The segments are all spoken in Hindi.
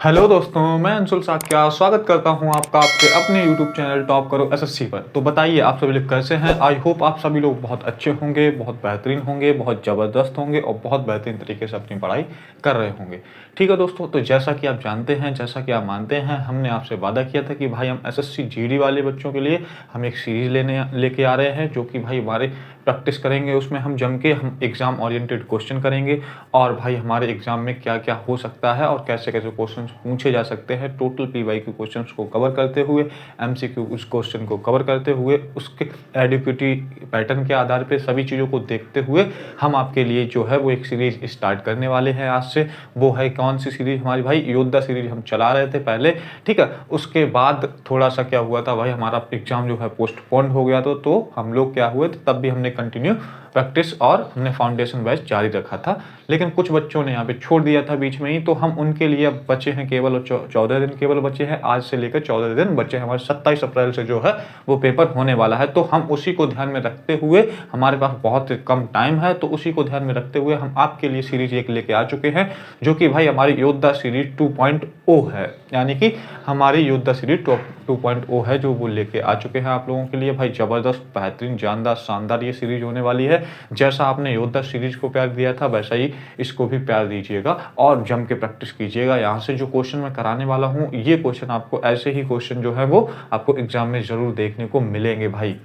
हेलो दोस्तों, मैं अंशुल साक्या स्वागत करता हूं आपका आपके अपने YouTube चैनल टॉप करो एसएससी पर। तो बताइए आप सभी लोग कैसे हैं। आई होप आप सभी लोग बहुत अच्छे होंगे, बहुत बेहतरीन होंगे, बहुत ज़बरदस्त होंगे और बहुत बेहतरीन तरीके से अपनी पढ़ाई कर रहे होंगे। ठीक है दोस्तों, तो जैसा कि आप जानते हैं, जैसा कि आप मानते हैं, हमने आपसे वादा किया था कि भाई हम एसएससी जीडी वाले बच्चों के लिए हम एक सीरीज़ लेके आ रहे हैं, जो कि भाई हमारे प्रैक्टिस करेंगे। उसमें हम जम के हम एग्ज़ाम ओरिएंटेड क्वेश्चन करेंगे और भाई हमारे एग्ज़ाम में क्या क्या हो सकता है और कैसे कैसे क्वेश्चन पूछे जा सकते हैं, टोटल पीवाईक्यू क्वेश्चंस को कवर करते हुए, एमसीक्यू उस क्वेश्चन को कवर करते हुए, उसके एडिक्विटी पैटर्न के आधार पे सभी चीज़ों को देखते हुए हम आपके लिए जो है वो एक सीरीज स्टार्ट करने वाले हैं आज से। वो है कौन सी सीरीज हमारी भाई, योद्धा सीरीज हम चला रहे थे पहले। ठीक है, उसके बाद थोड़ा सा क्या हुआ था भाई, हमारा एग्जाम जो है पोस्टपोन हो गया था, तो हम लोग क्या हुए थे, तब भी हमने कंटिन्यू प्रैक्टिस और हमने फाउंडेशन बैच जारी रखा था। लेकिन कुछ बच्चों ने यहाँ पे छोड़ दिया था बीच में ही, तो हम उनके लिए अब बचे हैं केवल 14 दिन केवल बचे हैं। आज से लेकर 14 दिन बचे हैं हमारे। 27 अप्रैल से जो है वो पेपर होने वाला है, तो हम उसी को ध्यान में रखते हुए, हमारे पास बहुत कम टाइम है, तो उसी को ध्यान में रखते हुए हम आपके लिए सीरीज एक लेके आ चुके हैं, जो कि भाई हमारी योद्धा सीरीज 2.0 है। यानी कि हमारी योद्धा सीरीज 2.0 है, जो वो लेके आ चुके हैं आप लोगों के लिए। भाई जबरदस्त, बेहतरीन, जानदार, शानदार ये सीरीज होने वाली है। जैसा आपने योद्धा सीरीज को प्यार दिया था, वैसा ही इसको भी प्यार दीजिएगा और जम के प्रैक्टिस कीजिएगा। यहाँ से जो क्वेश्चन मैं कराने वाला हूँ, ये क्वेश्चन आपको, ऐसे ही क्वेश्चन जो है वो आपको एग्जाम में जरूर देखने को मिलेंगे भाई।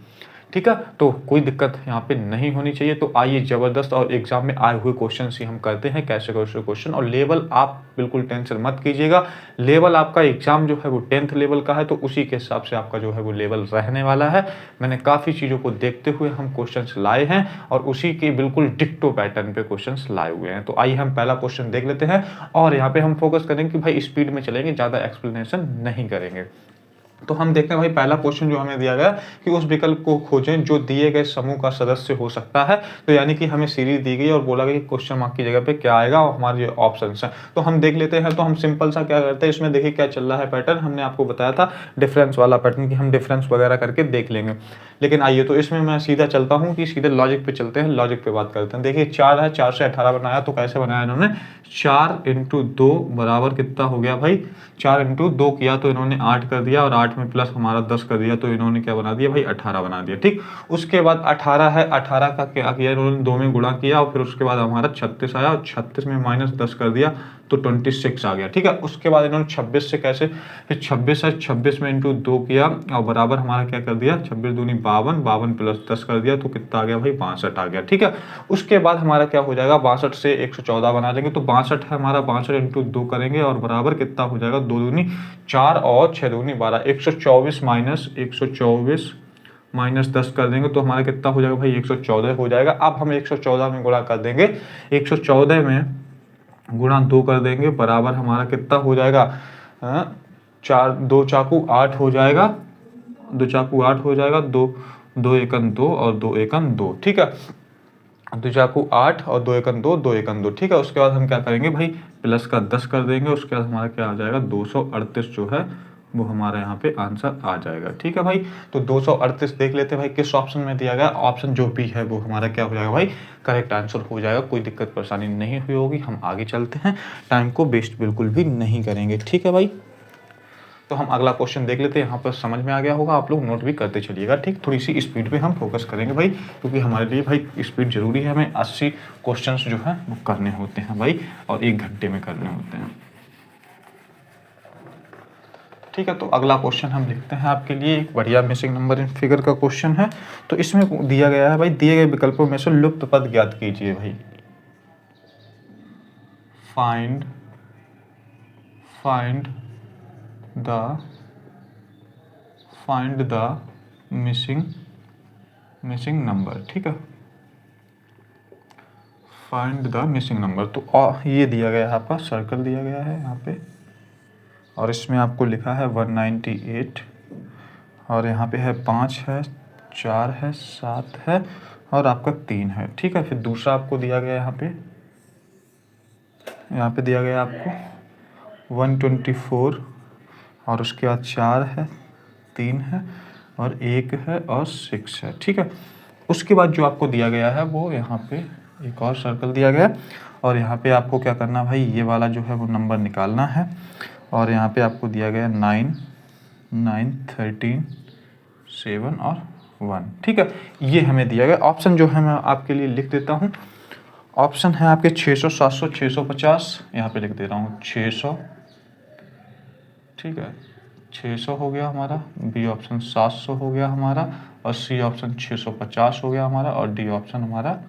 ठीक है, तो कोई दिक्कत यहाँ पे नहीं होनी चाहिए। तो आइए जबरदस्त और एग्जाम में आए हुए क्वेश्चन ही हम करते हैं, कैसे कैसे क्वेश्चन। और लेवल आप बिल्कुल टेंशन मत कीजिएगा, लेवल आपका एग्जाम जो है वो 10th लेवल का है, तो उसी के हिसाब से आपका जो है वो लेवल रहने वाला है। मैंने काफ़ी चीज़ों को देखते हुए हम क्वेश्चन लाए हैं और उसी के बिल्कुल डिक्टो पैटर्न पे क्वेश्चन लाए हुए हैं। तो आइए हम पहला क्वेश्चन देख लेते हैं और यहाँ पे हम फोकस करेंगे कि भाई स्पीड में चलेंगे, ज़्यादा एक्सप्लेनेशन नहीं करेंगे। तो हम देखते हैं भाई, पहला क्वेश्चन जो हमें दिया गया कि उस विकल्प को खोजें जो दिए गए समूह का सदस्य हो सकता है। तो यानी कि हमें सीरीज दी गई और बोला गया कि क्वेश्चन मार्क की जगह पे क्या आएगा और हमारे जो ऑप्शंस हैं, तो हम देख लेते हैं। तो हम सिंपल सा क्या करते हैं, इसमें देखिए क्या चल रहा है पैटर्न। हमने आपको बताया था डिफरेंस वाला पैटर्न कि हम डिफरेंस वगैरह करके देख लेंगे। लेकिन आइए, तो इसमें मैं सीधा चलता हूँ कि सीधे लॉजिक पे चलते हैं, लॉजिक पे बात करते हैं। देखिए 4 है, 4 से 18 बनाया, तो कैसे बनाया इन्होंने, 4 × 2 बराबर कितना हो गया भाई, 4 × 2 किया तो इन्होंने 8 कर दिया और 8 में प्लस हमारा 10 कर दिया, तो इन्होंने क्या बना दिया भाई, 18 बना दिया। ठीक, उसके बाद 18 है, 18 का क्या किया इन्होंने, 2 में गुणा किया और फिर उसके बाद हमारा 36 आया और 36 में -10 कर दिया तो 26 आ गया। ठीक है, उसके बाद इन्होंने 26 से कैसे, फिर 26 है, 26 में × 2 किया और बराबर हमारा क्या कर दिया, 26 दूनी 52, 52 + 10 कर दिया तो कितना आ गया भाई, 62 आ गया। ठीक है, उसके बाद हमारा क्या हो जाएगा, 62 से 114 बना देंगे, तो 62 है हमारा, 62 × 2 करेंगे और बराबर कितना हो जाएगा, 2 दूनी 4 और 6 दूनी 12, 124 माइनस 10 कर देंगे तो हमारा कितना हो जाएगा भाई, 114 हो जाएगा। अब हम 114 में गुणा कर देंगे, 114 में गुणा 2 कर देंगे, बराबर हमारा कितना हो जाएगा, 4 2 चाकू 8 हो जाएगा, 2 चाकू 8 हो जाएगा, 2 2 एकन 2 और 2 एकन 2। ठीक है, 2 चाकू 8 और 2 एकन 2, 2 एकन 2। ठीक है, उसके बाद हम क्या करेंगे भाई, प्लस का 10 कर देंगे, उसके बाद हमारा क्या आ जाएगा, 238 जो है वो हमारा यहाँ पे आंसर आ जाएगा। ठीक है भाई, तो 238 देख लेते हैं भाई किस ऑप्शन में दिया गया। ऑप्शन जो भी है वो हमारा क्या हो जाएगा भाई, करेक्ट आंसर हो जाएगा। कोई दिक्कत परेशानी नहीं हुई होगी। हम आगे चलते हैं, टाइम को वेस्ट बिल्कुल भी नहीं करेंगे। ठीक है भाई, तो हम अगला क्वेश्चन देख लेते हैं। यहाँ पर समझ में आ गया होगा, आप लोग नोट भी करते चलिएगा। ठीक, थोड़ी सी स्पीड पे हम फोकस करेंगे भाई, क्योंकि हमारे लिए भाई स्पीड जरूरी है। हमें 80 क्वेश्चंस जो है वो करने होते हैं भाई, और 1 घंटे में करने होते हैं। ठीक है, तो अगला क्वेश्चन हम लिखते हैं आपके लिए, एक बढ़िया मिसिंग नंबर इन फिगर का क्वेश्चन है। तो इसमें दिया गया है भाई, दिए गए विकल्पों में से लुप्त पद ज्ञात कीजिए भाई। Find the missing number. ठीक है, फाइंड द मिसिंग नंबर। तो ये दिया गया है, आपका सर्कल दिया गया है यहाँ पे, और इसमें आपको लिखा है 198, और यहाँ पे है 5 है, 4 है, 7 है और आपका 3 है। ठीक है, फिर दूसरा आपको दिया गया यहाँ पे दिया गया आपको 124, और उसके बाद 4 है, 3 है और 1 है और 6 है। ठीक है, उसके बाद जो आपको दिया गया है वो यहाँ पे एक और सर्कल दिया गया है, और यहाँ पे आपको क्या करना भाई, ये वाला जो है वो नंबर निकालना है। और यहाँ पे आपको दिया गया 9, 9, 13, 7 और 1, ठीक है। ये हमें दिया गया। ऑप्शन जो है मैं आपके लिए लिख देता हूँ। ऑप्शन है आपके 600, 700, 650, यहाँ पे लिख दे रहा हूँ 600, ठीक है, 600 हो गया हमारा, बी ऑप्शन 700 हो गया हमारा, और सी ऑप्शन 650 हो गया हमारा, और डी ऑप्शन हमारा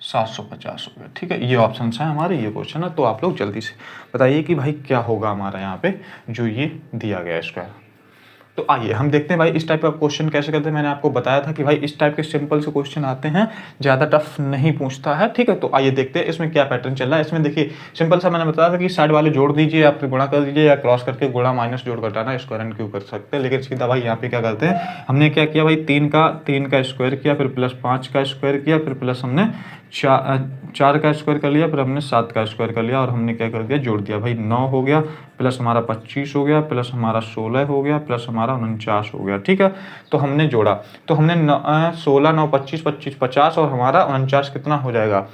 750 हो गया, ठीक है। ये ऑप्शन है हमारे, ये क्वेश्चन है। तो आप लोग जल्दी से बताइए कि भाई क्या होगा हमारा यहाँ पे जो ये दिया गया है स्क्वायर। तो आइए हम देखते हैं भाई इस टाइप का क्वेश्चन कैसे करते हैं। मैंने आपको बताया था कि भाई इस टाइप के सिंपल से क्वेश्चन आते हैं, ज़्यादा टफ नहीं पूछता है, ठीक है। तो आइए देखते हैं इसमें क्या पैटर्न चल रहा है। इसमें देखिए सिंपल सा मैंने बताया था कि साइड वाले जोड़ दीजिए, या फिर गुणा कर दीजिए, या क्रॉस करके गुणा माइनस जोड़ घटाना स्क्वायर एंड क्यूब कर सकते हैं। लेकिन सीधा भाई यहाँ पे क्या करते हैं, हमने क्या किया भाई, 3 का स्क्वायर किया, फिर प्लस 5 का स्क्वायर किया, फिर प्लस हमने 4 का स्क्वायर कर लिया, फिर हमने 7 का स्क्वायर कर लिया, और हमने क्या कर दिया, जोड़ दिया भाई। 9 हो गया, प्लस हमारा 25 हो गया, प्लस हमारा 16 हो गया, प्लस हमारा 49 हो गया, ठीक है। तो हमने जोड़ा, तो हमने 16, 9, 25, 25, 50, और हमारा 49 कितना हो जाएगा,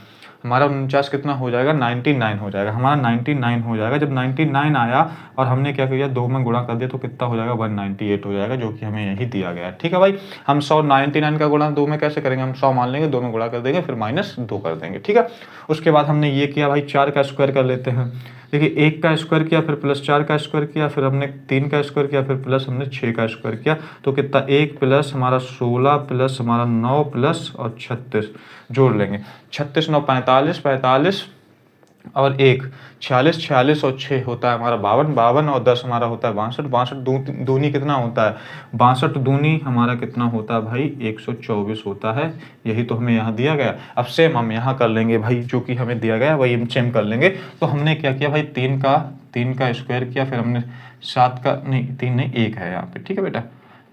हमारा 49 कितना हो जाएगा, 99 हो जाएगा, हमारा 99 हो जाएगा। जब 99 आया और हमने क्या किया, 2 में गुणा कर दिया, तो कितना हो जाएगा, 198 हो जाएगा, जो कि हमें यही दिया गया है, ठीक है भाई। हम 199 का गुणा 2 में कैसे करेंगे, हम 100 मान लेंगे, 2 में गुणा कर देंगे, फिर -2 कर देंगे, ठीक है। उसके बाद हमने ये किया भाई, 4 का स्क्वायर कर लेते हैं। देखिए 1 का स्क्वायर किया, फिर प्लस 4 का स्क्वायर किया, फिर हमने 3 का स्क्वायर किया, फिर प्लस हमने 6 का स्क्वायर किया, तो कितना, 1 प्लस हमारा 16 प्लस हमारा 9 प्लस और 36 जोड़ लेंगे। 36, 9, 45, 45 और 1, 46, 46 और 6 होता है हमारा 52, 52 और 10 हमारा होता है 62, 62 दूनी कितना होता है, 62 दूनी हमारा कितना होता है भाई, 124 होता है। यही तो हमें यहाँ दिया गया। अब सेम हम यहाँ कर लेंगे भाई, जो कि हमें दिया गया वही हम सेम कर लेंगे। तो हमने क्या किया भाई, 3 का स्क्वायर किया, फिर हमने 7 का, नहीं 3 नहीं 1 है यहाँ पे, ठीक है बेटा,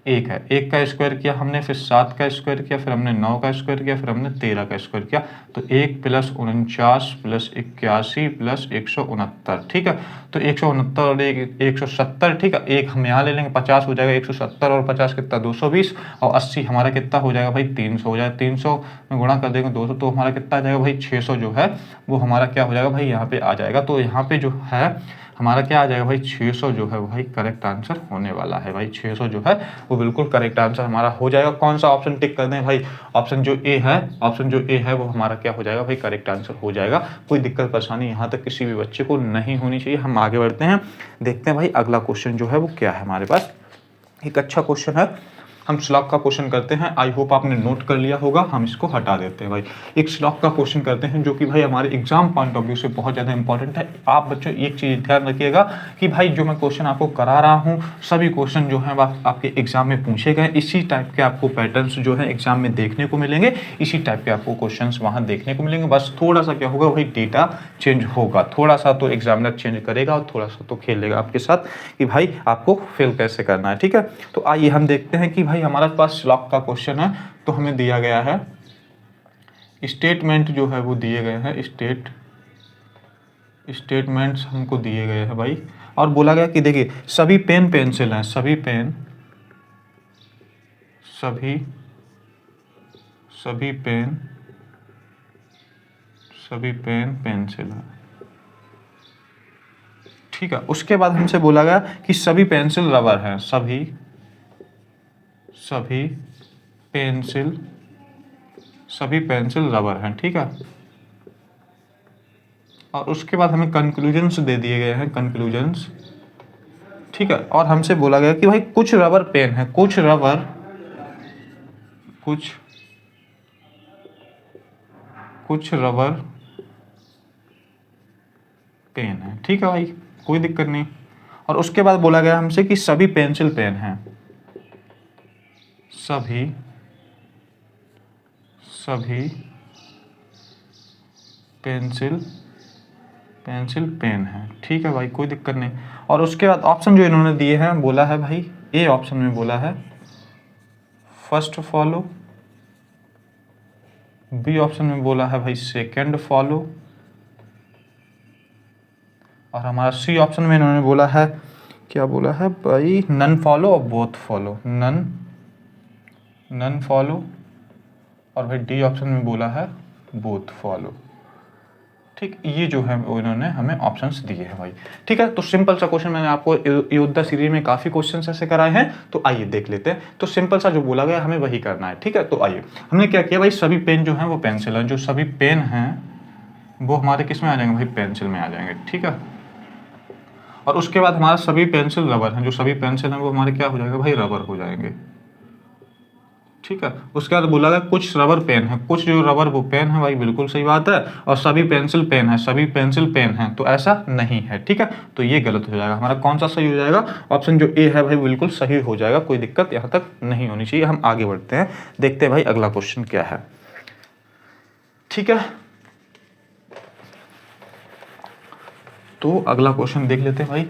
1 है, 1 का स्क्वायर किया हमने, फिर 7 का स्क्वायर किया, फिर हमने 9 का स्क्वायर किया, फिर हमने 13 का स्क्वायर किया। तो 1 प्लस 49 प्लस 81 प्लस 169, ठीक है। तो 169 और 170, ठीक है। एक हम यहाँ ले लेंगे, 50 हो जाएगा, 170 और 50 कितना, 220, और 80 हमारा कितना हो जाएगा भाई, 300 हो जाएगा। 300 में गुणा कर देंगे 200, तो हमारा कितना आ जाएगा भाई, 600 जो है वो हमारा क्या हो जाएगा भाई, यहाँ पे आ जाएगा। तो यहाँ पे जो है हमारा क्या आ जाएगा भाई, 600 जो है भाई करेक्ट आंसर होने वाला है भाई। 600 जो है वो बिल्कुल करेक्ट आंसर हमारा हो जाएगा। कौन सा ऑप्शन टिक कर दें भाई, ऑप्शन जो ए है, ऑप्शन जो ए है वो हमारा क्या हो जाएगा भाई, करेक्ट आंसर हो जाएगा। कोई दिक्कत परेशानी यहाँ तक किसी भी बच्चे को नहीं होनी चाहिए। हम आगे बढ़ते हैं, देखते हैं भाई अगला क्वेश्चन जो है वो क्या है हमारे पास। एक अच्छा क्वेश्चन है, हम स्लॉक का क्वेश्चन करते हैं। आई होप आपने नोट कर लिया होगा, हम इसको हटा देते हैं भाई। एक स्लॉक का क्वेश्चन करते हैं जो कि भाई हमारे एग्जाम पॉइंट ऑफ व्यू से बहुत ज़्यादा इंपॉर्टेंट है। आप बच्चों एक चीज़ ध्यान रखिएगा कि भाई जो मैं क्वेश्चन आपको करा रहा हूँ, सभी क्वेश्चन जो हैं आपके एग्जाम में पूछे गए, इसी टाइप के आपको पैटर्न्स जो है एग्जाम में देखने को मिलेंगे, इसी टाइप के आपको क्वेश्चन वहाँ देखने को मिलेंगे। बस थोड़ा सा क्या होगा भाई, डेटा चेंज होगा थोड़ा सा, तो एग्जामिनर चेंज करेगा, और थोड़ा सा तो खेलेगा आपके साथ कि भाई आपको फिल कैसे करना है, ठीक है। तो आइए हम देखते हैं कि भाई हमारे पास स्लॉक का क्वेश्चन है। तो हमें दिया गया है स्टेटमेंट जो है वो दिए गए हैं, स्टेटमेंट्स हमको दिए गए हैं भाई। और बोला गया कि देखिए सभी पेन पेंसिल हैं, सभी पेन पेंसिल हैं, ठीक है। उसके बाद हमसे बोला गया कि सभी पेंसिल रबर हैं, सभी पेंसिल रबर हैं, ठीक है। और उसके बाद हमें कंक्लूजन्स दे दिए गए हैं, कंक्लूजन्स, ठीक है। और हमसे बोला गया कि भाई कुछ रबर पेन है, कुछ रबर पेन है, ठीक है भाई, कोई दिक्कत नहीं। और उसके बाद बोला गया हमसे कि सभी पेंसिल पेन हैं, सभी पेंसिल पेन है, ठीक है भाई, कोई दिक्कत नहीं। और उसके बाद ऑप्शन जो इन्होंने दिए हैं, बोला है भाई ए ऑप्शन में बोला है फर्स्ट फॉलो, बी ऑप्शन में बोला है भाई सेकंड फॉलो, और हमारा सी ऑप्शन में इन्होंने बोला है, क्या बोला है भाई, नन फॉलो और बोथ फॉलो, नन फॉलो, और भाई डी ऑप्शन में बोला है बोथ फॉलो। ठीक, ये जो है वो इन्होंने हमें ऑप्शंस दिए हैं भाई। ठीक है, तो सिंपल सा क्वेश्चन मैंने आपको योद्धा सीरीज में काफ़ी क्वेश्चन ऐसे कराए हैं, तो आइए देख लेते हैं। तो सिंपल सा जो बोला गया हमें वही करना है। ठीक है, तो आइए हमने क्या किया भाई, सभी पेन जो हैं वो पेंसिल हैं, जो सभी पेन हैं वो हमारे किस में आ जाएंगे भाई, पेंसिल में आ जाएंगे। ठीक है, और उसके बाद हमारा सभी पेंसिल रबर हैं, जो सभी पेंसिल हैं वो हमारे क्या हो जाएगा भाई, रबर हो जाएंगे। ठीक है, उसके बाद बोला गया कुछ रबर पेन है, कुछ जो रबर वो पेन है भाई, बिल्कुल सही बात है। और सभी पेंसिल पेन है, सभी पेंसिल पेन है, तो ऐसा नहीं है। ठीक है, तो ये गलत हो जाएगा। हमारा कौन सा सही हो जाएगा, ऑप्शन जो ए है भाई बिल्कुल सही हो जाएगा, कोई दिक्कत यहाँ तक नहीं होनी चाहिए। हम आगे बढ़ते हैं, देखते हैं भाई अगला क्वेश्चन क्या है। ठीक है, तो अगला क्वेश्चन देख लेते हैं भाई।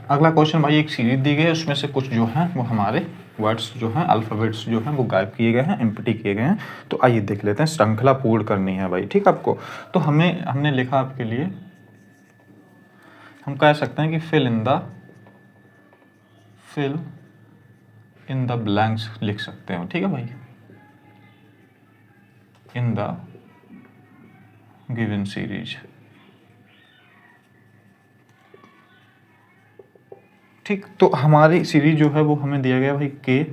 अगला क्वेश्चन भाई, एक सीरीज दी गई है, उसमें से कुछ जो हैं वो हमारे वर्ड्स जो हैं, अल्फ़ाबेट्स जो हैं वो गायब किए गए हैं, एम्प्टी किए गए हैं। तो आइए देख लेते हैं, श्रृंखला पूर्ण करनी है भाई। ठीक है, आपको तो हमने लिखा आपके लिए, हम कह सकते हैं कि फिल इन द ब्लैंक्स लिख सकते हैं। ठीक है भाई, इन द गिवन सीरीज। ठीक, तो हमारी सीरीज जो है वो हमें दिया गया भाई के,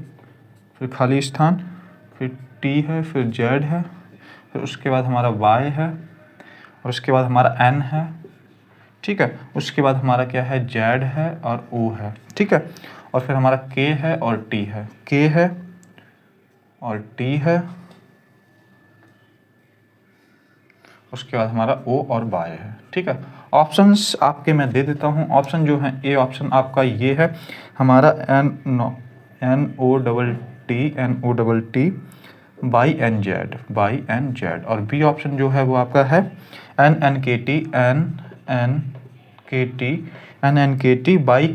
फिर खाली स्थान, फिर टी है, फिर जेड है, फिर उसके बाद हमारा वाई है, और उसके बाद हमारा एन है। ठीक है, उसके बाद हमारा क्या है, जेड है और ओ है। ठीक है, और फिर हमारा के है और टी है, के है और टी है, उसके बाद हमारा ओ और वाई है। ठीक है, ऑप्शंस आपके मैं दे देता हूँ। ऑप्शन जो है, ए ऑप्शन आपका ये है हमारा N O double T by N Z, और बी ऑप्शन जो है वो आपका है N N K T by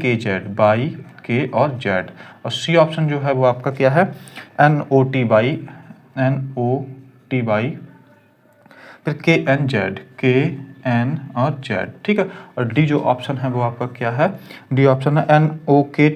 K और जेड, और सी ऑप्शन जो है वो आपका क्या है एन ओ टी बाई फिर के एन और जेड। ठीक है, और डी जो ऑप्शन है वो आपका क्या है, डी ऑप्शन है एन ओ के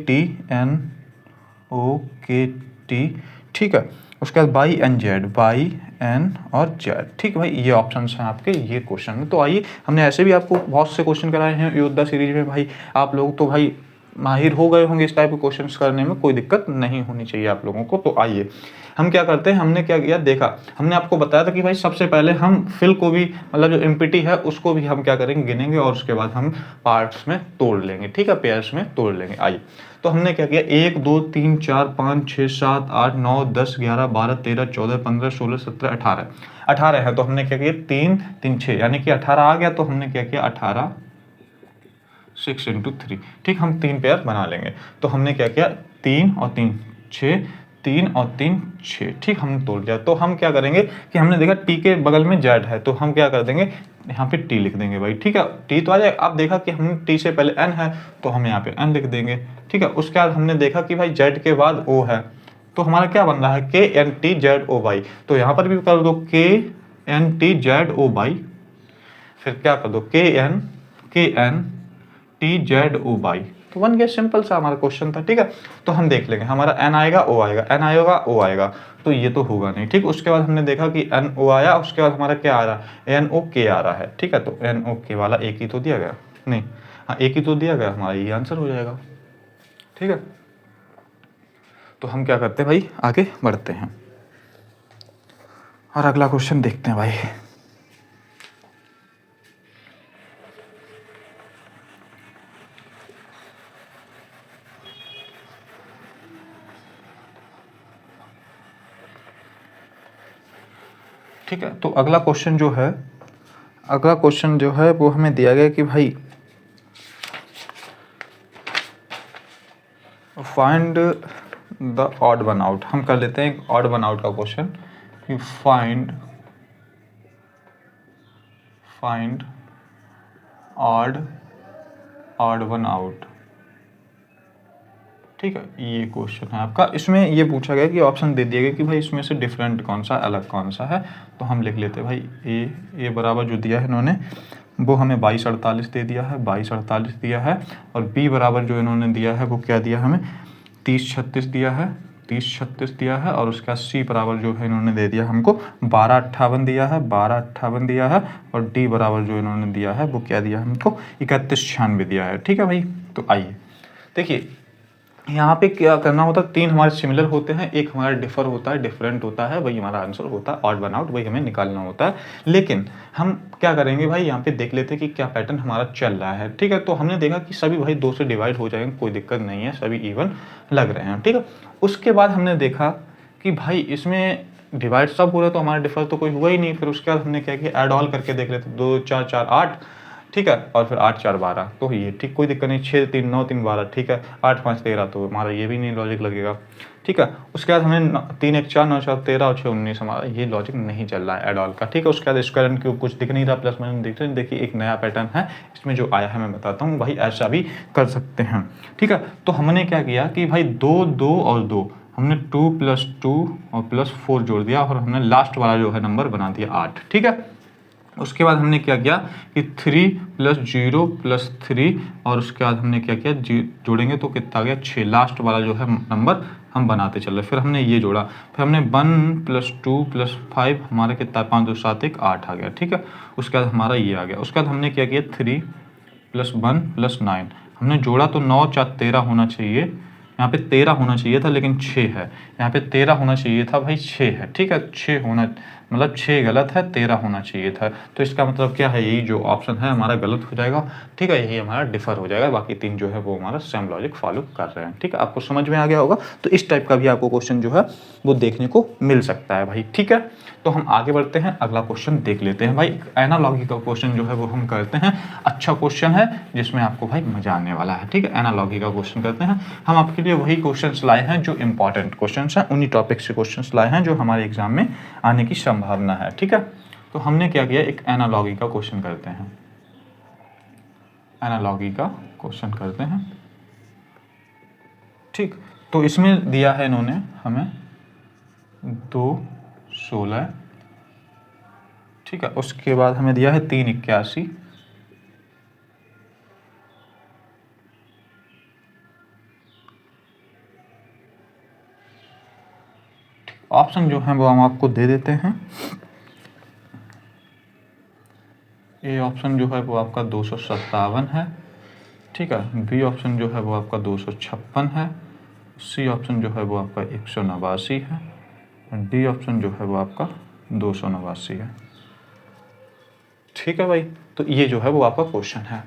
टी। ठीक है, उसके बाद बाई एन और जेड। ठीक है भाई, ये ऑप्शन हैं आपके, ये क्वेश्चन है। तो आइए, हमने ऐसे भी आपको बहुत से क्वेश्चन कराए हैं योद्धा सीरीज में भाई, आप लोग तो भाई माहिर हो गए होंगे इस टाइप के क्वेश्चंस करने में, कोई दिक्कत नहीं होनी चाहिए आप लोगों को। तो आइए हम क्या करते हैं, हमने क्या किया, देखा, हमने आपको बताया था कि भाई सबसे पहले हम फिल को भी, मतलब जो एम्प्टी है उसको भी हम क्या करेंगे, गिनेंगे, और उसके बाद हम पार्ट्स में तोड़ लेंगे। ठीक है, पेयर्स में तोड़ लेंगे। आइए, तो हमने क्या किया, 1 2 3 4 5 6 7 8 9 10 11 12 13 14 15 16 17 18 है। तो हमने क्या किया, 3 3 6 यानी कि 18 आ गया। तो हमने क्या किया, 18 6 इंटू 3। ठीक, हम 3 पेयर बना लेंगे। तो हमने क्या किया, 3 और 3 6, 3 और 3 6। ठीक, हम तोड़ दिया। तो हम क्या करेंगे कि हमने देखा टी के बगल में जेड है, तो हम क्या कर देंगे, यहाँ पे टी लिख देंगे भाई। ठीक है, टी तो आ जाए। अब देखा कि हम टी से पहले एन है, तो हम यहाँ पे एन लिख देंगे। ठीक है, उसके बाद हमने देखा कि भाई जेड के बाद ओ है, तो हमारा क्या बन रहा है, K N T Z O Y. तो यहाँ पर भी कर दो K N T Z O Y, फिर क्या कर दो K N T Z O Y. तो बन गया, सिंपल सा हमारा क्वेश्चन था। ठीक है, तो हम देख लेंगे, हमारा एन आएगा ओ आएगा, एन आएगा ओ आएगा, तो ये तो होगा नहीं। ठीक, उसके बाद हमने देखा कि एन ओ आया, उसके बाद हमारा क्या आ रहा है, एन ओ के आ रहा है। ठीक है, तो एन ओ के वाला एक ही तो दिया गया, नहीं हाँ एक ही तो दिया गया, हमारा ये आंसर हो जाएगा। ठीक है, तो हम क्या करते हैं भाई, आगे बढ़ते हैं और अगला क्वेश्चन देखते हैं भाई। ठीक है, तो अगला क्वेश्चन जो है वो हमें दिया गया कि भाई find the odd one out. हम कर लेते हैं एक ऑड वन आउट का क्वेश्चन कि फाइंड ऑड वन आउट। ठीक है, ये क्वेश्चन है आपका। इसमें ये पूछा गया कि ऑप्शन दे दिया गया कि भाई इसमें से डिफरेंट कौन सा, अलग कौन सा है। तो हम लिख लेते हैं भाई ए बराबर जो दिया है इन्होंने वो हमें 22 48 दे दिया है, 22 48 दिया है। और बी बराबर जो इन्होंने दिया है वो क्या दिया हमें, 30 36 दिया है। 30-36 दिया है और उसका C बराबर जो है इन्होंने दे दिया हमको 12-58 दिया है, 12-58 दिया है और D बराबर जो इन्होंने दिया है वो क्या दिया हमको 31-96 दिया है। ठीक है भाई, तो आइए देखिए यहाँ पे क्या करना होता है, 3 हमारे सिमिलर होते हैं, एक हमारा डिफर होता है, डिफरेंट होता है, वही हमारा आंसर होता है, ऑड वन आउट वही हमें निकालना होता है। लेकिन हम क्या करेंगे भाई, यहाँ पे देख लेते हैं कि क्या पैटर्न हमारा चल रहा है। ठीक है, तो हमने देखा कि सभी भाई 2 से डिवाइड हो जाएंगे, कोई दिक्कत नहीं है, सभी इवन लग रहे हैं। ठीक है, उसके बाद हमने देखा कि भाई इसमें डिवाइड सब हो रहा है तो हमारा डिफर तो कोई हुआ ही नहीं। फिर उसके बाद हमने क्या किया, ऐड ऑल करके देख लेते, 2 4 4 8, ठीक है, और फिर 8 4 12, तो ये ठीक, कोई दिक्कत नहीं। 6 3 9 3 12, ठीक है, 8 5 13, तो हमारा ये भी नहीं लॉजिक लगेगा। ठीक है, उसके बाद हमने 3 1 4 9 4 13 और 6 19, हमारा ये लॉजिक नहीं चल रहा है एड ऑल का। ठीक है, उसके बाद स्क्वायर एंड क्यूब कुछ दिख नहीं रहा, प्लस माइनस दिख रहे हैं। देखिए एक नया पैटर्न है इसमें जो आया है, मैं बताता हूँ भाई, ऐसा भी कर सकते हैं। ठीक है, तो हमने क्या किया कि भाई 2 2 और 2, हमने 2 + 2 और +4 जोड़ दिया और हमने लास्ट वाला जो है नंबर बना दिया 8। ठीक है, उसके बाद हमने क्या किया कि 3 + 0 + 3 और उसके बाद हमने क्या किया, जोड़ेंगे तो कितना आ गया 6, लास्ट वाला जो है नंबर हम बनाते चल रहे। फिर हमने ये जोड़ा, फिर हमने 1 + 2 + 5, हमारा कितना 5 2 7 1 8 आ गया। ठीक है, उसके बाद हमारा ये आ गया। उसके बाद हमने क्या किया 3 + 1 + 9, हमने जोड़ा तो 9 4 13 होना चाहिए, यहाँ पे 13 होना चाहिए था लेकिन 6 है, यहाँ पे 13 होना चाहिए था भाई, 6 है। ठीक है, 6 होना मतलब 6 गलत है, 13 होना चाहिए था। तो इसका मतलब क्या है, यही जो ऑप्शन है हमारा गलत हो जाएगा। ठीक है, यही हमारा डिफर हो जाएगा, बाकी 3 जो है वो हमारा सेम लॉजिक फॉलो कर रहे हैं। ठीक है, आपको समझ में आ गया होगा। तो इस टाइप का भी आपको क्वेश्चन जो है वो देखने को मिल सकता है भाई। ठीक है, तो हम आगे बढ़ते हैं, अगला क्वेश्चन देख लेते हैं भाई। एनालॉगी का क्वेश्चन जो है वो हम करते हैं, अच्छा क्वेश्चन है जिसमें आपको भाई मजा आने वाला है। ठीक है, एनालॉगी का क्वेश्चन करते हैं। हम आपके लिए वही क्वेश्चंस लाए हैं जो इंपॉर्टेंट क्वेश्चंस हैं, उन्हीं टॉपिक से क्वेश्चंस लाए हैं जो हमारे एग्जाम में आने की संभावना है। ठीक है, तो हमने क्या किया, एक एनालॉगी का क्वेश्चन करते हैं, एनालॉगी का क्वेश्चन करते हैं। ठीक, तो इसमें दिया है इन्होंने हमें 2 16, ठीक है, उसके बाद हमें दिया है 3 81, ऑप्शन जो है वो हम आपको दे देते हैं। ए ऑप्शन जो है वो आपका 257 है। ठीक है, बी ऑप्शन जो है वो आपका 256 है, सी ऑप्शन जो है वो आपका 189 है, डी ऑप्शन जो है वो आपका 289 है। ठीक है भाई, तो ये जो है वो आपका क्वेश्चन है।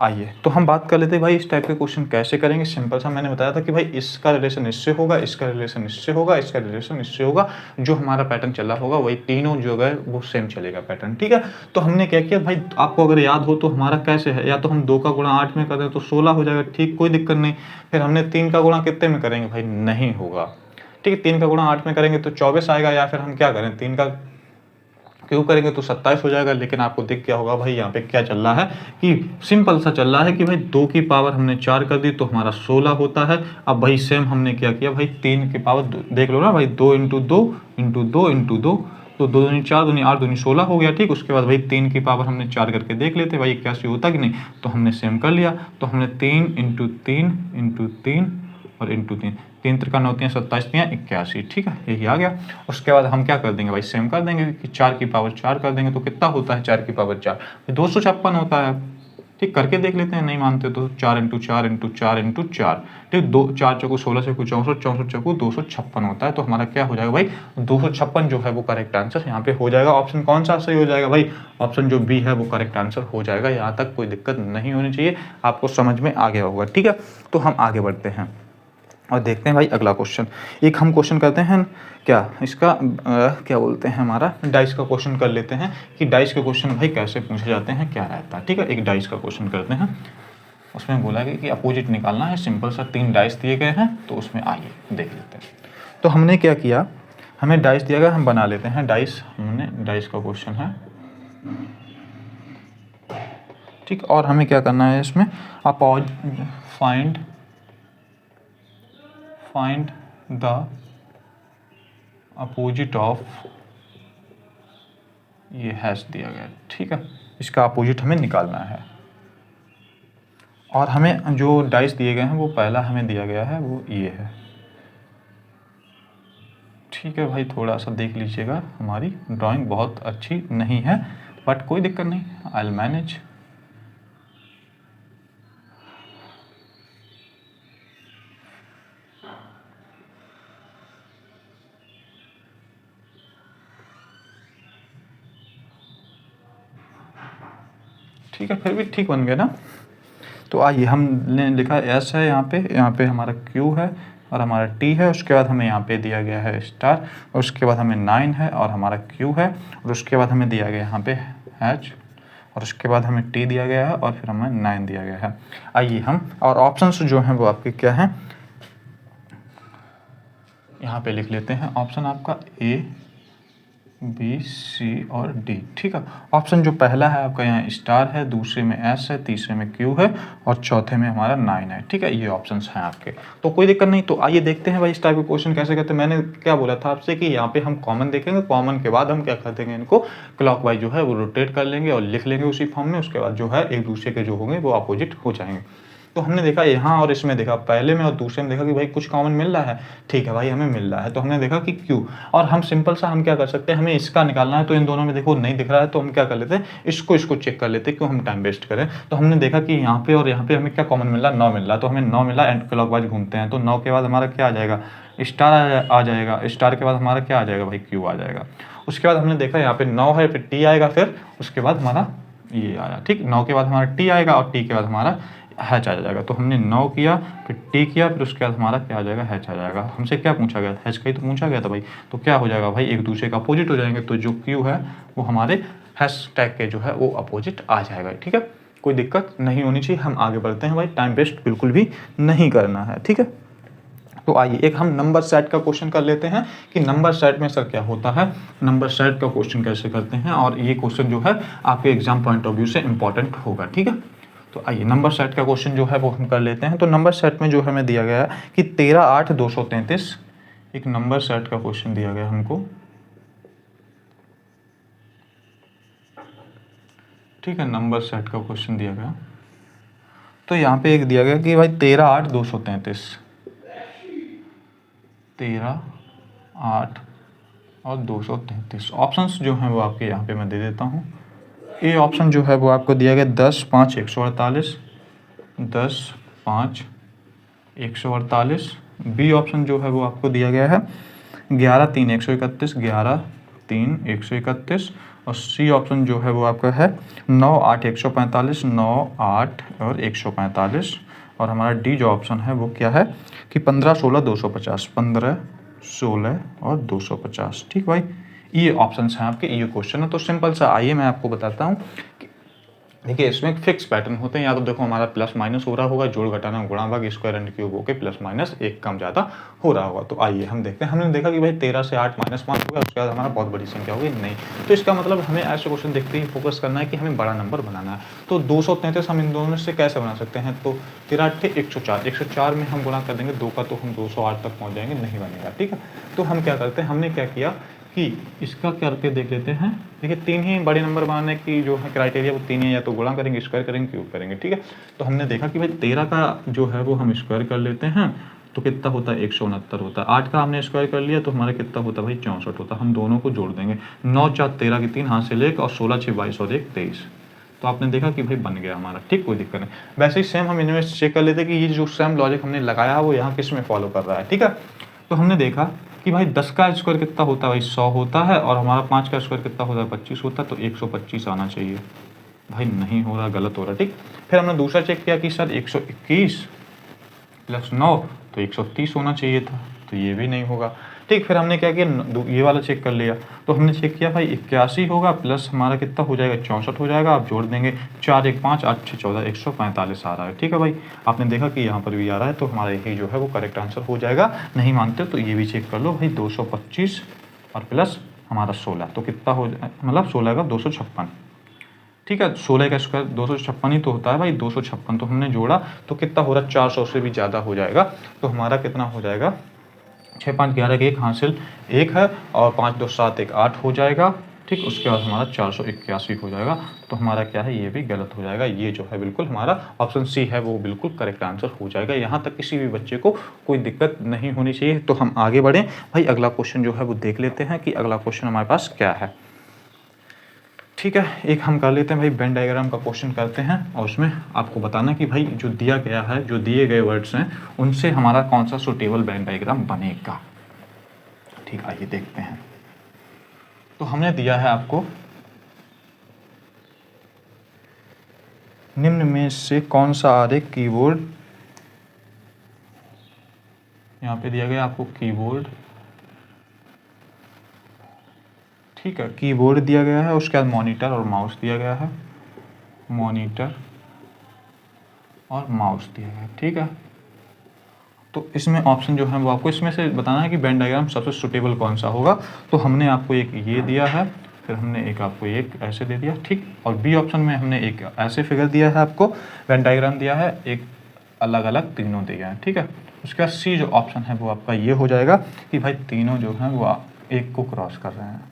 आइए तो हम बात कर लेते हैं भाई इस टाइप के क्वेश्चन कैसे करेंगे। सिंपल सा मैंने बताया था कि भाई इसका रिलेशन इससे होगा, इसका रिलेशन इससे होगा, इसका रिलेशन इससे होगा, जो हमारा पैटर्न चला होगा वही तीनों जो है वो सेम चलेगा पैटर्न। ठीक है, तो हमने क्या किया भाई, आपको अगर याद हो तो हमारा कैसे है, या तो हम 2 का गुणा 8 में कर दें तो 16 हो जाएगा, ठीक, कोई दिक्कत नहीं। फिर हमने 3 का गुणा कितने में करेंगे भाई, नहीं होगा। ठीक है, 3 का गुणा 8 में करेंगे तो 24 आएगा, या फिर हम क्या करें 3 का क्यों करेंगे तो 27 हो जाएगा। लेकिन आपको दिख क्या होगा भाई, यहाँ पे क्या चल रहा है कि सिंपल सा चल रहा है कि भाई 2 की पावर हमने 4 कर दी तो हमारा 16 होता है। अब भाई सेम हमने क्या किया भाई, 3 की पावर देख लो ना भाई, 2 × 2 × 2 × 2, तो 2 दूनी 4, 2 8, 2 16 हो गया। ठीक, उसके बाद भाई 3 की पावर हमने 4 करके देख लेते भाई 81 होता कि नहीं, तो हमने सेम कर लिया। तो हमने 3 × 3 × 3 और इंटू 3, 3 × 9 = 27, 81। ठीक है, यही आ गया। उसके बाद हम क्या कर देंगे भाई, सेम कर देंगे कि 4 की पावर 4 कर देंगे तो कितना होता है 4 की पावर 4, 256 होता है। ठीक, करके देख लेते हैं, नहीं मानते तो 4 × 4 × 4 × 4, ठीक, 2 4 चौको 16 से 64, 64 चौको 256 होता है। तो हमारा क्या हो जाएगा भाई, 256 जो है वो करेक्ट आंसर यहाँ पे हो जाएगा। ऑप्शन कौन सा सही हो जाएगा भाई, ऑप्शन जो बी है वो करेक्ट आंसर हो जाएगा। यहाँ तक कोई दिक्कत नहीं होनी चाहिए, आपको समझ में आ गया होगा। ठीक है, तो हम आगे बढ़ते हैं और देखते हैं भाई अगला क्वेश्चन। एक हम क्वेश्चन करते हैं क्या इसका क्या बोलते हैं, हमारा डाइस का क्वेश्चन कर लेते हैं कि डाइस के क्वेश्चन भाई कैसे पूछे जाते हैं, क्या रहता है। ठीक है, एक डाइस का क्वेश्चन करते हैं। उसमें बोला गया कि अपोजिट निकालना है, सिंपल सा 3 डाइस दिए गए हैं, तो उसमें आइए देख लेते हैं। तो हमने क्या किया, हमें डाइस दिया गया, हम बना लेते हैं डाइस। हमने डाइस का क्वेश्चन है, ठीक, और हमें क्या करना है इसमें, फाइंड द अपोजिट ऑफ, ये हैश दिया गया। ठीक है, इसका अपोजिट हमें निकालना है। और हमें जो डाइस दिए गए हैं वो पहला हमें दिया गया है वो ये है, ठीक है भाई, थोड़ा सा देख लीजिएगा, हमारी ड्राइंग बहुत अच्छी नहीं है, बट कोई दिक्कत नहीं, आई विल मैनेज। ठीक है, फिर भी ठीक बन गया ना। तो आइए, हमने लिखा एस है यहाँ पे हमारा क्यू है और हमारा टी है, उसके बाद हमें यहाँ पे दिया गया है स्टार, और उसके बाद हमें 9 है और हमारा क्यू है, और उसके बाद हमें दिया गया यहाँ पे एच, और उसके बाद हमें टी दिया गया है, और फिर हमें 9 दिया गया है। आइए हम, और ऑप्शंस जो हैं वो आपके क्या हैं, यहाँ पे लिख लेते हैं। ऑप्शन आपका ए, बी, सी और डी। ठीक है, ऑप्शन जो पहला है आपका यहाँ स्टार है, दूसरे में एस है, तीसरे में क्यू है, और चौथे में हमारा 9 है। ठीक है, ये ऑप्शंस हैं आपके, तो कोई दिक्कत नहीं। तो आइए देखते हैं भाई इस टाइप के क्वेश्चन कैसे करते हैं। मैंने क्या बोला था आपसे कि यहाँ पे हम कॉमन देखेंगे, कॉमन के बाद हम क्या कर देंगे, इनको क्लॉकवाइज जो है वो रोटेट कर लेंगे और लिख लेंगे उसी फॉर्म में। उसके बाद जो है एक दूसरे के जो होंगे वो अपोजिट हो जाएंगे। तो हमने देखा यहाँ और इसमें देखा, पहले में और दूसरे में देखा कि भाई कुछ कॉमन मिल रहा है। ठीक है भाई, हमें मिल रहा है, तो हमने देखा कि क्यू, और हम सिंपल सा हम क्या कर सकते हैं, हमें इसका निकालना है, तो इन दोनों में देखो नहीं दिख रहा है, तो हम क्या कर लेते हैं, इसको चेक कर लेते हैं, क्यों हम टाइम वेस्ट करें। तो हमने देखा कि यहाँ पे और यहाँ पे हमें क्या कॉमन मिल रहा है, 9 मिल रहा है, तो हमें 9 मिला, एंड क्लॉकवाइज घूमते हैं, तो 9 के बाद हमारा क्या आ जाएगा, स्टार आ जाएगा, स्टार के बाद हमारा क्या आ जाएगा भाई, क्यू आ जाएगा। उसके बाद हमने देखा यहाँ पे 9 है, फिर टी आएगा, फिर उसके बाद हमारा ये आया। ठीक, 9 के बाद हमारा टी आएगा, और टी के बाद हमारा हैच आ जाएगा। तो हमने 9 किया, फिर टी किया, फिर उसके बाद हमारा क्या आ जाएगा, हैच आ जाएगा। हमसे क्या पूछा गया, हैच का ही तो पूछा गया था भाई, तो क्या हो जाएगा भाई, एक दूसरे का अपोजिट हो जाएंगे, तो जो क्यू है वो हमारे हैश टैग के जो है वो अपोजिट आ जाएगा। ठीक है, कोई दिक्कत नहीं होनी चाहिए। हम आगे बढ़ते हैं भाई, टाइम वेस्ट बिल्कुल भी नहीं करना है। ठीक है, तो आइए एक हम नंबर सेट का क्वेश्चन कर लेते हैं कि नंबर सेट में सर क्या होता है, नंबर सेट का क्वेश्चन कैसे करते हैं, और ये क्वेश्चन जो है आपके एग्जाम पॉइंट ऑफ व्यू से इंपॉर्टेंट होगा। ठीक है, तो आइए नंबर सेट का क्वेश्चन जो है वो हम कर लेते हैं। तो नंबर सेट में जो हमें दिया गया है कि 13, 8, 233, एक नंबर सेट का क्वेश्चन दिया गया हमको। ठीक है, नंबर सेट का क्वेश्चन दिया गया, तो यहाँ पे एक दिया गया कि भाई 13, 8, 233, 13, 8 और 233। ऑप्शंस जो हैं वो आपके यहाँ पे मैं दे देता हूँ। ए ऑप्शन जो है वो आपको दिया गया 10, 5, 148, 10, 5, 148। बी ऑप्शन जो है वो आपको दिया गया है 11, 3, 131, 11, 3, 131। और सी ऑप्शन जो है वो आपका है 9, 8, 145, 9, 8 और 145। और हमारा डी जो ऑप्शन है वो क्या है कि 15, 16, 250, 15, 16 और 250। ठीक भाई, ये ऑप्शंस हैं आपके, ये क्वेश्चन है। तो सिंपल सा, आइए मैं आपको बताता हूँ। देखिए इसमें एक फिक्स पैटर्न होते हैं, या तो देखो हमारा प्लस माइनस हो रहा होगा, जोड़ घटाना गुणा भाग स्क्वायर एंड क्यूब होकर प्लस माइनस एक कम ज़्यादा हो रहा होगा। तो आइए हम देखते हैं। हमने देखा कि भाई 13 से 8 -5 हो गया, उसके बाद हमारा बहुत बड़ी संख्या हो गई नहीं। तो इसका मतलब हमें ऐसे क्वेश्चन देखते ही फोकस करना है कि हमें बड़ा नंबर बनाना है। तो 233 हम इन दोनों में से कैसे बना सकते हैं, तो 13 8 104, 104 में हम गुणा कर देंगे 2 का, तो हम 208 तक पहुँच जाएंगे, नहीं बनेगा। ठीक है, तो हम क्या करते हैं, हमने क्या किया कि इसका करके देख लेते हैं। देखिए 3 ही बड़े नंबर बनाने की जो है क्राइटेरिया, वो 3 ही, या तो गुणा करेंगे, स्क्वायर करेंगे, क्यूब करेंगे। ठीक है, तो हमने देखा कि भाई 13 का जो है वो हम स्क्वायर कर लेते हैं, तो कितना होता है, 169 होता है। 8 का हमने स्क्वायर कर लिया, तो हमारा कितना होता है भाई, 64 होता है। हम दोनों को जोड़ देंगे, 9, 4, 13 की 3 हाथ से लेकर, और 16, 6, 22 और 1, 23। तो आपने देखा कि भाई बन गया हमारा। ठीक, कोई दिक्कत नहीं। वैसे ही सेम हम इनमें चेक कर लेते कि ये जो सेम लॉजिक हमने लगाया है वो यहाँ किस में फॉलो कर रहा है। ठीक है, तो हमने देखा कि भाई 10 का स्क्वायर कितना होता है भाई, 100 होता है, और हमारा 5 का स्क्वायर कितना होता है, 25 होता है, तो 125 आना चाहिए। भाई नहीं हो रहा, गलत हो रहा। ठीक, फिर हमने दूसरा चेक किया कि सर 121 प्लस 9 तो 130 होना चाहिए था, तो ये भी नहीं होगा। ठीक, फिर हमने क्या किया, ये वाला चेक कर लिया। तो हमने चेक किया भाई 81 होगा, प्लस हमारा कितना हो जाएगा, 64 हो जाएगा। आप जोड़ देंगे 4, 1, 5, 8, 6, 14, 145 आ रहा है। ठीक है भाई, आपने देखा कि यहाँ पर भी आ रहा है, तो हमारा यही जो है वो करेक्ट आंसर हो जाएगा। नहीं मानते तो ये भी चेक कर लो भाई, 225 और प्लस हमारा 16, तो कितना हो जाए, मतलब 16 का 256। ठीक है, 16 का स्क्वायर 256 ही तो होता है भाई, 256। तो हमने जोड़ा तो कितना हो रहा है, 400 से भी ज़्यादा हो जाएगा। तो हमारा कितना हो जाएगा, 6, 5, 11 के 1 हासिल 1 है, और 5, 2, 7, 1, 8 हो जाएगा। ठीक, उसके बाद हमारा 481 हो जाएगा। तो हमारा क्या है, ये भी गलत हो जाएगा। ये जो है बिल्कुल हमारा ऑप्शन सी है वो बिल्कुल करेक्ट आंसर हो जाएगा। यहाँ तक किसी भी बच्चे को कोई दिक्कत नहीं होनी चाहिए। तो हम आगे बढ़ें भाई, अगला क्वेश्चन जो है वो देख लेते हैं कि अगला क्वेश्चन हमारे पास क्या है। ठीक है, एक हम कर लेते हैं भाई, वेन डायग्राम का क्वेश्चन करते हैं और उसमें आपको बताना कि भाई जो दिया गया है, जो दिए गए वर्ड्स हैं, उनसे हमारा कौन सा सुटेबल वेन डायग्राम बनेगा। ठीक, आइए देखते हैं। तो हमने दिया है आपको, निम्न में से कौन सा आरेख कीबोर्ड, यहाँ पे दिया गया आपको कीबोर्ड, ठीक है, कीबोर्ड दिया गया है, उसके बाद मॉनिटर और माउस दिया गया है, मॉनिटर और माउस दिया गया है। ठीक है, तो इसमें ऑप्शन जो है वो आपको इसमें से बताना है कि वेन डायग्राम सबसे सुटेबल कौन सा होगा। तो हमने आपको एक ये दिया है, फिर हमने एक आपको एक ऐसे दे दिया, ठीक, और बी ऑप्शन में हमने एक ऐसे फिगर दिया है, आपको वेन डायग्राम दिया है, एक अलग अलग तीनों दिया है। ठीक है, उसके बाद सी जो ऑप्शन है वो आपका ये हो जाएगा कि भाई तीनों जो हैं वो एक को क्रॉस कर रहे हैं।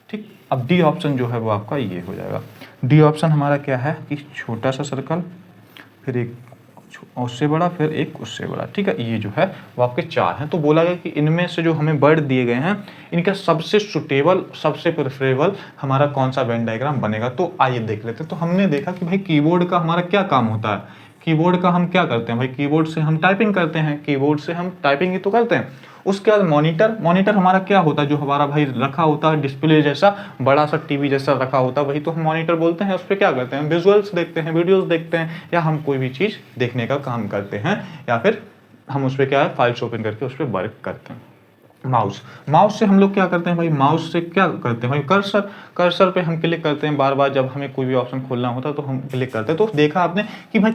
ठीक, अब डी ऑप्शन जो है वो आपका ये हो जाएगा। डी ऑप्शन हमारा क्या है कि छोटा सा सर्कल, फिर एक उससे बड़ा, फिर एक उससे बड़ा। ठीक है, ये जो है वो आपके चार हैं। तो बोला गया कि इनमें से जो हमें वर्ड दिए गए हैं, इनका सबसे सुटेबल, सबसे प्रेफरेबल हमारा कौन सा वेन डायग्राम बनेगा। तो आइए देख लेते हैं। तो हमने देखा कि भाई कीबोर्ड का हमारा क्या काम होता है, कीबोर्ड का हम क्या करते हैं भाई, कीबोर्ड से हम टाइपिंग करते हैं, कीबोर्ड से हम टाइपिंग ही तो करते हैं। उसके बाद मॉनिटर, मॉनिटर हमारा क्या होता है, जो हमारा भाई रखा होता है डिस्प्ले जैसा, बड़ा सा टीवी जैसा रखा होता है, वही तो हम मॉनिटर बोलते हैं। उस पर क्या करते हैं, विजुअल्स देखते हैं, वीडियोस देखते हैं, या हम कोई भी चीज़ देखने का काम करते हैं, या फिर हम उस पर क्या है, फाइल्स ओपन करके उस पर वर्क करते हैं। माउस, माउस से हम लोग क्या करते हैं भाई, माउस से क्या करते हैं भाई, कर्सर, कर्सर पे हम क्लिक करते हैं बार बार, जब हमें कोई भी ऑप्शन खोलना होता है तो हम क्लिक करते हैं। तो देखा आपने कि भाई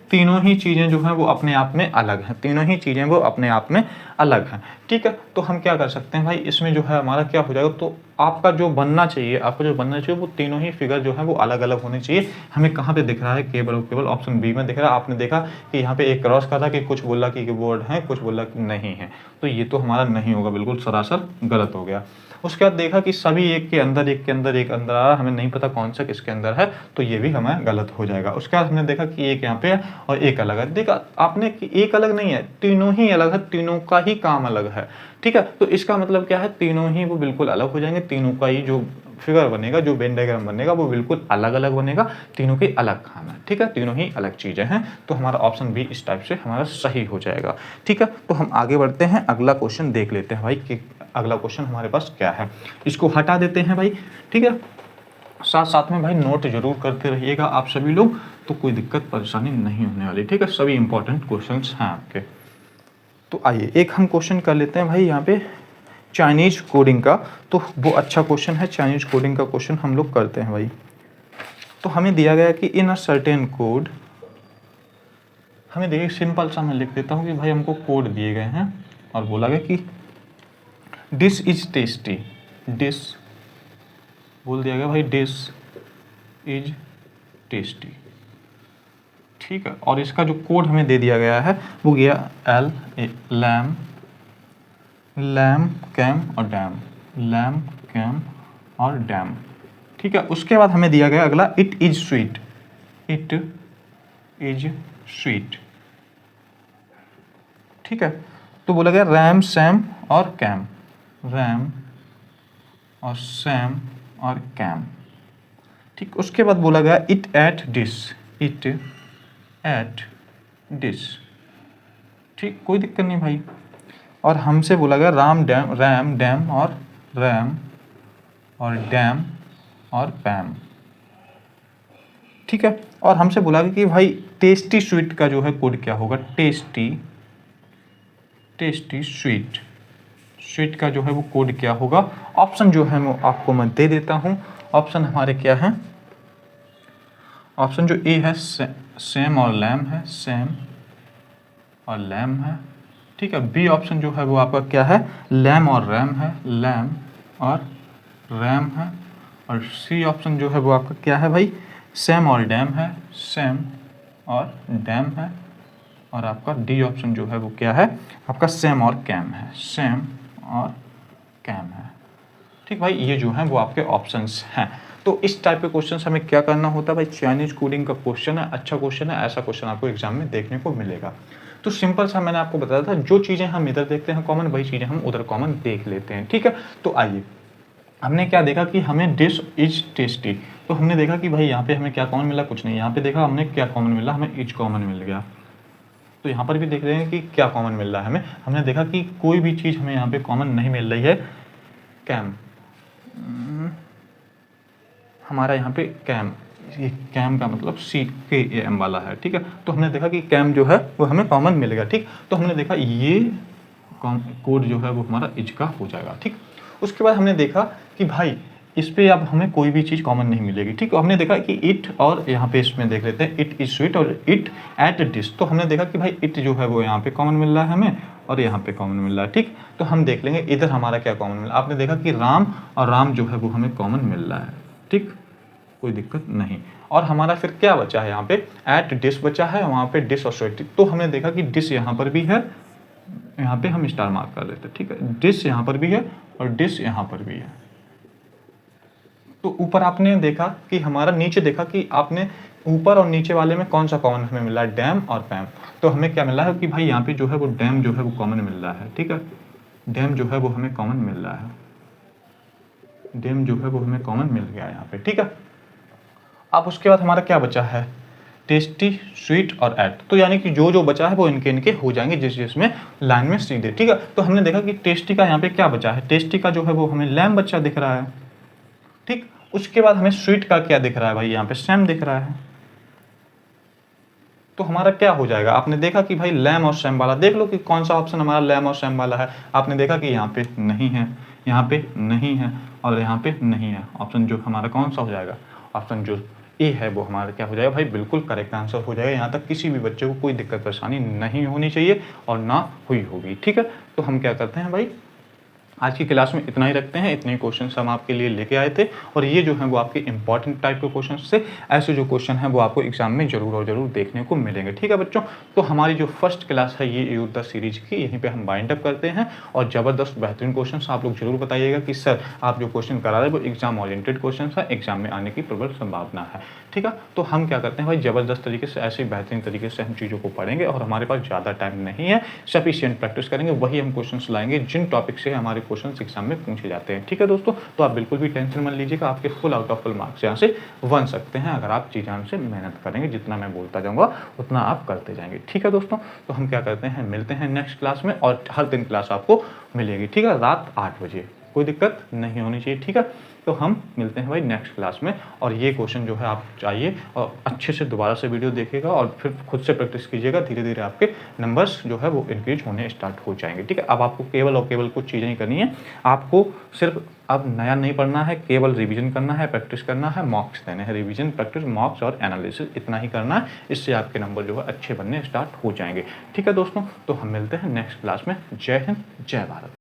तीनों ही चीज़ें जो हैं वो अपने आप में अलग हैं, तीनों ही चीज़ें वो अपने आप में अलग हैं। ठीक है, तो हम क्या कर सकते हैं भाई, इसमें जो है हमारा क्या हो जाएगा, तो आपका जो बनना चाहिए, आपको जो बनना चाहिए वो तीनों ही फिगर जो है वो अलग अलग होने चाहिए। हमें कहाँ पे दिख रहा है, केवल केवल ऑप्शन बी में दिख रहा है। आपने देखा कि यहाँ पे एक क्रॉस कर रहा कि कुछ बोला कि कीबोर्ड है, कुछ बोला कि नहीं है, तो ये तो हमारा नहीं होगा, बिल्कुल सरासर गलत हो गया। उसके बाद देखा कि सभी एक के अंदर एक के अंदर एक अंदर आ रहा, हमें नहीं पता कौन सा किसके अंदर है, तो ये भी हमें गलत हो जाएगा। उसके बाद हमने देखा कि एक यहाँ पे है और एक अलग है। देखा आपने कि एक अलग नहीं है, तीनों ही अलग है, तीनों का ही काम अलग है। ठीक है, तो इसका मतलब क्या है, तीनों ही वो बिल्कुल अलग हो जाएंगे, तीनों का ही जो फिगर बनेगा, जो वेन डायग्राम बनेगा वो बिल्कुल अलग अलग बनेगा, तीनों के अलग काम है। ठीक है, तीनों ही अलग चीज़ें हैं, तो हमारा ऑप्शन बी इस टाइप से हमारा सही हो जाएगा। ठीक है, तो हम आगे बढ़ते हैं, अगला क्वेश्चन देख लेते हैं भाई कि अगला क्वेश्चन हमारे पास क्या है। इसको हटा देते हैं भाई। ठीक है, साथ साथ में भाई नोट जरूर करते रहिएगा आप सभी लोग, तो कोई दिक्कत परेशानी नहीं होने वाली। ठीक है, सभी इंपॉर्टेंट क्वेश्चंस हैं आपके। तो आइए एक हम क्वेश्चन कर लेते हैं भाई यहाँ पे चाइनीज कोडिंग का। तो वो अच्छा क्वेश्चन है, चाइनीज कोडिंग का क्वेश्चन हम लोग करते हैं भाई। तो हमें दिया गया कि इन अ सर्टेन कोड, हमें देखिए सिंपल सा मैं लिख देता हूँ कि भाई हमको कोड दिए गए हैं और बोला गया कि डिश इज टेस्टी, डिश बोल दिया गया भाई, डिश इज टेस्टी। ठीक है, और इसका जो कोड हमें दे दिया गया है वो गया एल लैम, लैम कैम और डैम, लैम कैम और डैम। ठीक है, उसके बाद हमें दिया गया अगला it is sweet, it is sweet. ठीक है, तो बोला गया रैम सैम और कैम, रैम और सैम और कैम। ठीक, उसके बाद बोला गया it at dish, it at dish. ठीक, कोई दिक्कत नहीं भाई। और हमसे बोला गया राम डैम, रैम डैम और रैम और डैम और पैम। ठीक है, और हमसे बोला गया कि भाई टेस्टी स्वीट का जो है कोड क्या होगा, टेस्टी, टेस्टी स्वीट, स्वीट का जो है वो कोड क्या होगा। ऑप्शन जो है वो आपको मैं दे देता हूँ। ऑप्शन हमारे क्या है, ऑप्शन जो ए है सेम और लैम है, सेम और लैम है। ठीक है, बी ऑप्शन जो है वो आपका क्या है, लैम और रैम है, लैम और रैम है। और सी ऑप्शन जो है वो आपका क्या है भाई, सेम और डैम है, सेम और डैम है। और आपका डी ऑप्शन जो है वो क्या है, आपका सेम और कैम है, सेम और कैम है। ठीक भाई, ये जो है वो आपके ऑप्शंस हैं। तो इस टाइप के क्वेश्चन हमें क्या करना होता है भाई, चाइनीज़ कोडिंग का क्वेश्चन है, अच्छा क्वेश्चन है, ऐसा क्वेश्चन आपको एग्जाम में देखने को मिलेगा। तो सिंपल सा मैंने आपको बताया था, जो चीज़ें हम इधर देखते हैं कॉमन, वही चीज़ें हम उधर कॉमन देख लेते हैं। ठीक है, तो आइए, हमने क्या देखा कि हमें डिश इज टेस्टी, तो हमने देखा कि भाई यहाँ पे हमें क्या कॉमन मिला, कुछ नहीं। यहाँ पे देखा हमने क्या कॉमन मिला, हमें इज कॉमन मिल गया। तो यहाँ पर भी देख रहे हैं कि क्या कॉमन मिल रहा है हमें, हमने देखा कि कोई भी चीज़ हमें यहाँ पे कॉमन नहीं मिल रही है। कैम, हमारा यहाँ पे कैम, ये कैम का मतलब CKAM वाला है। ठीक है, तो हमने देखा कि कैम जो है वो हमें कॉमन मिल गया। ठीक, तो हमने देखा ये कोड जो है वो हमारा इज का हो जाएगा। ठीक, उसके बाद हमने देखा कि भाई इस पे अब हमें कोई भी चीज़ कॉमन नहीं मिलेगी। ठीक, तो हमने देखा कि इट, और यहाँ पे इसमें देख लेते हैं इट इज स्वीट और इट एट डिश। तो हमने देखा कि भाई इट जो है वो यहाँ पे कॉमन मिल रहा है हमें, और यहाँ पे कॉमन मिल रहा है। ठीक, तो हम देख लेंगे इधर हमारा क्या कॉमन मिला। आपने देखा कि राम और राम जो है वो हमें कॉमन मिल रहा है। ठीक, कोई दिक्कत नहीं। और हमारा फिर क्या बचा है, यहाँ पे एट डिश बचा है, वहाँ पे डिश और स्वीट। तो हमने देखा कि डिश यहाँ पर भी है, यहाँ पे हम स्टार मार्क कर देते हैं। ठीक है, डिश यहाँ पर भी है और डिश यहाँ पर भी है। तो ऊपर आपने देखा कि हमारा, नीचे देखा कि आपने ऊपर और नीचे वाले में कौन सा कॉमन हमें मिला है, डैम और पैम। तो हमें क्या मिला है कि भाई यहाँ पे जो है वो डैम जो है वो कॉमन मिल रहा है। ठीक है, डैम जो है वो हमें कॉमन मिल रहा है, डैम जो है वो हमें कॉमन मिल गया यहाँ पे। ठीक है, अब उसके बाद हमारा क्या बचा है, टेस्टी, स्वीट और एट। तो यानी कि जो जो बचा है वो इनके इनके हो जाएंगे जिस जिसमें लाइन में सीधे। ठीक है, तो हमने देखा कि टेस्टी का यहाँ पे क्या बचा है, टेस्टी का जो है वो हमें लैम बच्चा दिख रहा है। ठीक, उसके बाद हमें स्वीट का क्या दिख रहा है भाई, यहाँ पे सैम दिख रहा है। तो हमारा क्या हो जाएगा, आपने देखा कि भाई लैम और सैम वाला, देख लो कि कौन सा ऑप्शन हमारा लैम और सैम वाला है। आपने देखा कि यहाँ पे नहीं है, यहाँ पे नहीं है और यहाँ पे नहीं है। ऑप्शन जो हमारा कौन सा हो जाएगा, ऑप्शन जो ए है वो हमारा क्या हो जाएगा भाई, बिल्कुल करेक्ट आंसर हो जाएगा। यहाँ तक किसी भी बच्चे को कोई दिक्कत परेशानी नहीं होनी चाहिए और ना हुई होगी। ठीक है, तो हम क्या करते हैं भाई, आज की क्लास में इतना ही रखते हैं। इतने ही क्वेश्चन हम आपके लिए लेके आए थे, और ये जो है वो आपके इंपॉर्टेंट टाइप के क्वेश्चन से, ऐसे जो क्वेश्चन है वो आपको एग्जाम में जरूर और जरूर देखने को मिलेंगे। ठीक है बच्चों, तो हमारी जो फर्स्ट क्लास है ये युद्ध सीरीज की, यहीं पे हम बाइंड अप करते हैं। और ज़बरदस्त बेहतरीन क्वेश्चन आप लोग जरूर बताइएगा कि सर आप जो क्वेश्चन करा रहे हैं वो एग्जाम ओरिएंटेड क्वेश्चन है, एग्जाम में आने की प्रबल संभावना है। ठीक है, तो हम क्या करते हैं भाई, ज़बरदस्त तरीके से, ऐसे बेहतरीन तरीके से हम चीज़ों को पढ़ेंगे, और हमारे पास ज़्यादा टाइम नहीं है, सफिशिएंट प्रैक्टिस करेंगे, वही हम क्वेश्चंस लाएंगे जिन टॉपिक से हमारे क्वेश्चंस एग्जाम में पूछे जाते हैं। ठीक है दोस्तों, तो आप बिल्कुल भी टेंशन मत लीजिएगा, आपके full out of full marks यहाँ से बन सकते हैं अगर आप जी जान से मेहनत करेंगे। जितना मैं बोलता जाऊँगा उतना आप करते जाएंगे। ठीक है दोस्तों, तो हम क्या करते हैं, मिलते हैं नेक्स्ट क्लास में, और हर दिन क्लास आपको मिलेगी। ठीक है, रात 8 बजे, कोई दिक्कत नहीं होनी चाहिए। ठीक है, तो हम मिलते हैं भाई नेक्स्ट क्लास में। और ये क्वेश्चन जो है आप चाहिए और अच्छे से दोबारा से वीडियो देखिएगा और फिर खुद से प्रैक्टिस कीजिएगा, धीरे धीरे आपके नंबर्स जो है वो इंक्रीज होने स्टार्ट हो जाएंगे। ठीक है, अब आपको केवल और केवल कुछ चीज़ें ही करनी है, आपको सिर्फ अब नया नहीं पढ़ना है, केवल रिवीजन करना है, प्रैक्टिस करना है, मॉक्स देने हैं। रिवीजन, प्रैक्टिस, मॉक्स और एनालिसिस, इतना ही करना है, इससे आपके नंबर जो है अच्छे बनने स्टार्ट हो जाएंगे। ठीक है दोस्तों, तो हम मिलते हैं नेक्स्ट क्लास में। जय हिंद, जय भारत।